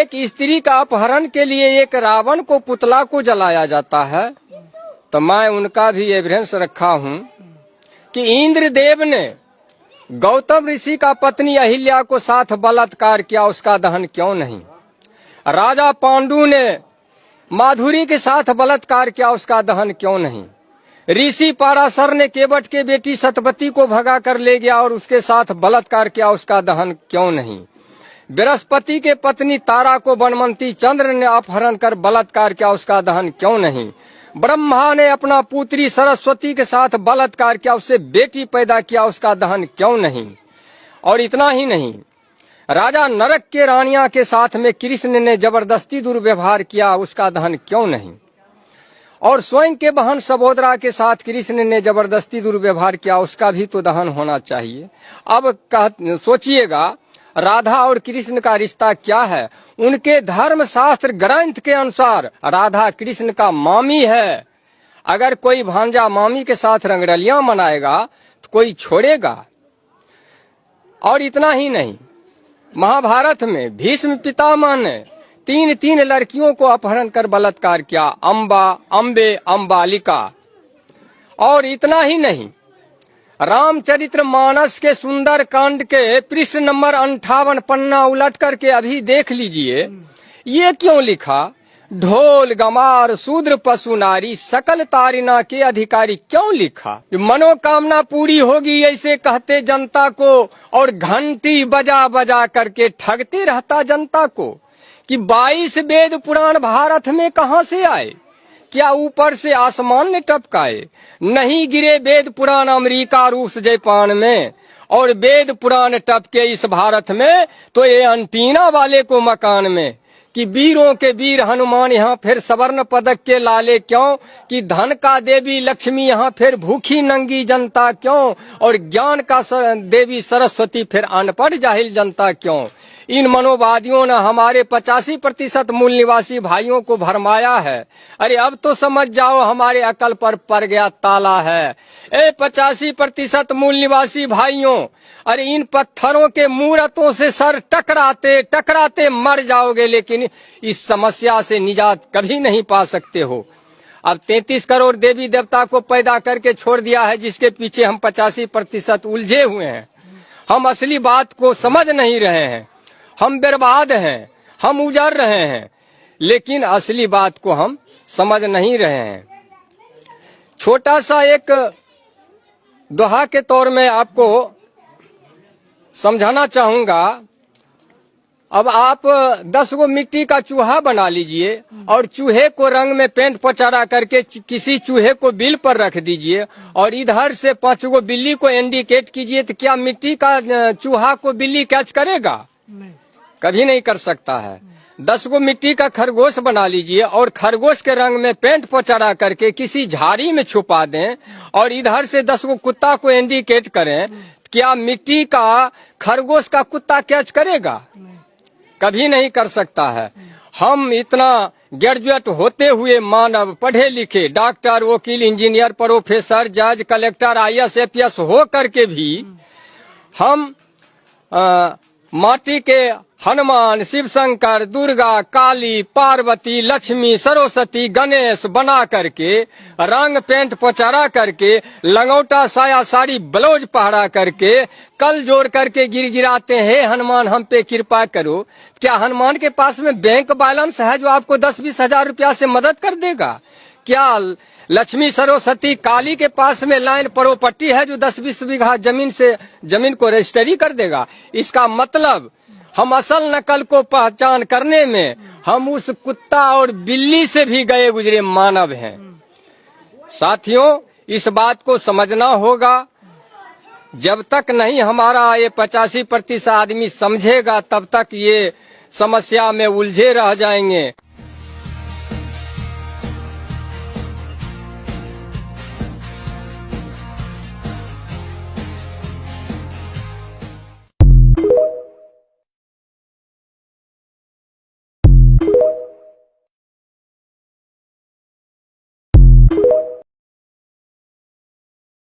एक स्त्री का अपहरण के लिए एक रावण को पुतला को जलाया जाता है, तो मैं उनका भी एविडेंस रखा हूं कि इंद्रदेव ने गौतम ऋषि का पत्नी अहिल्या को साथ बलात्कार किया, उसका दहन क्यों नहीं? राजा पांडु ने माधुरी के साथ बलात्कार किया, उसका दहन क्यों नहीं? ऋषि पाराशर ने केवट के बेटी सतवती को भगा कर ले गया और उसके साथ बलात्कार किया, उसका दहन क्यों नहीं? बृहस्पति के पत्नी तारा को बनमंती चंद्र ने अपहरण कर बलात्कार किया, उसका दहन क्यों नहीं? ब्रह्मा ने अपना पुत्री सरस्वती के साथ बलात्कार किया, उससे बेटी पैदा किया, उसका दहन क्यों नहीं? और इतना ही नहीं, राजा नरक के रानिया के साथ में कृष्ण ने जबरदस्ती दुर्व्यवहार किया, उसका दहन क्यों नहीं? और स्वयं के बहन सबोदरा के साथ कृष्ण ने जबरदस्ती दुर्व्यवहार किया, उसका भी तो दहन होना चाहिए। अब सोचिएगा, राधा और कृष्ण का रिश्ता क्या है? उनके धर्म शास्त्र ग्रंथ के अनुसार राधा कृष्ण का मामी है। अगर कोई भांजा मामी के साथ रंगरलियां मनाएगा तो कोई छोड़ेगा? और इतना ही नहीं, महाभारत में भीष्म पितामह ने तीन लड़कियों को अपहरण कर बलात्कार किया, अंबा, अंबे, अंबालिका। और इतना ही नहीं, रामचरित्र मानस के सुंदर कांड के पृष्ठ नंबर 58 पन्ना उलट करके अभी देख लीजिए, ये क्यों लिखा? ढोल गमार शूद्र पशु नारी सकल तारिना के अधिकारी, क्यों लिखा? मनोकामना पूरी होगी ऐसे कहते जनता को, और घंटी बजा बजा करके ठगते रहता जनता को कि 22 वेद पुराण भारत में कहां से आए? क्या ऊपर से आसमान ने टपकाए? नहीं गिरे वेद पुराण अमेरिका रूस जापान में, और वेद पुराण टपके इस भारत में तो ये अंटीना वाले को मकान में। कि वीरों के वीर हनुमान यहाँ फिर स्वर्ण पदक के लाले क्यों? कि धन का देवी लक्ष्मी यहाँ फिर भूखी नंगी जनता क्यों? और ज्ञान का देवी सरस्वती फिर अनपढ़ जाहिल जनता क्यों? इन मनोवादियों ने हमारे 85% मूल निवासी भाइयों को भरमाया है। अरे अब तो समझ जाओ, हमारे अकल पर पड़ गया ताला है। 85% मूल निवासी भाइयों, अरे इन पत्थरों के मूर्तों से सर टकराते टकराते मर जाओगे, लेकिन इस समस्या से निजात कभी नहीं पा सकते हो। अब 33 करोड़ देवी देवता को पैदा करके छोड़ दिया है, जिसके पीछे हम 85% उलझे हुए हैं। हम असली बात को समझ नहीं रहे हैं, हम बर्बाद हैं, हम उजड़ रहे हैं, लेकिन असली बात को हम समझ नहीं रहे हैं। छोटा सा एक दोहा के तौर में आपको समझाना चाहूंगा। अब आप 10 गो मिट्टी का चूहा बना लीजिए और चूहे को रंग में पेंट पचारा करके किसी चूहे को बिल पर रख दीजिए और इधर से 5 गो बिल्ली को इंडिकेट कीजिए, तो क्या मिट्टी का चूहा को बिल्ली कैच करेगा? नहीं, कभी नहीं कर सकता है। 10 गो मिट्टी का खरगोश बना लीजिए और खरगोश के रंग में पेंट पचारा करके किसी झाड़ी में छुपा दें और इधर से 10 गो कुत्ता को इंडिकेट करें, क्या मिट्टी का खरगोश का कुत्ता कैच करेगा? कभी नहीं कर सकता है। हम इतना ग्रेजुएट होते हुए मानव, पढ़े लिखे, डॉक्टर, वकील, इंजीनियर, प्रोफेसर, जज, कलेक्टर, IAS, APS हो करके भी हम माटी के हनुमान, शिव शंकर, दुर्गा, काली, पार्वती, लक्ष्मी, सरस्वती, गणेश बना करके रंग पेंट पचारा करके लंगोटा साया साड़ी ब्लाउज पहरा करके कल जोड़ करके गिराते हैं, हनुमान हम पे कृपा करो। क्या हनुमान के पास में बैंक बैलेंस है जो आपको 10-20 हजार रुपया से मदद कर देगा? क्या लक्ष्मी, सरस्वती, काली के पास में लाइन प्रॉपर्टी है जो 10-20 बीघा जमीन को रजिस्ट्री कर देगा? इसका मतलब हम असल नकल को पहचान करने में हम उस कुत्ता और बिल्ली से भी गए गुजरे मानव हैं। साथियों, इस बात को समझना होगा। जब तक नहीं हमारा ये 85% आदमी समझेगा, तब तक ये समस्या में उलझे रह जाएंगे।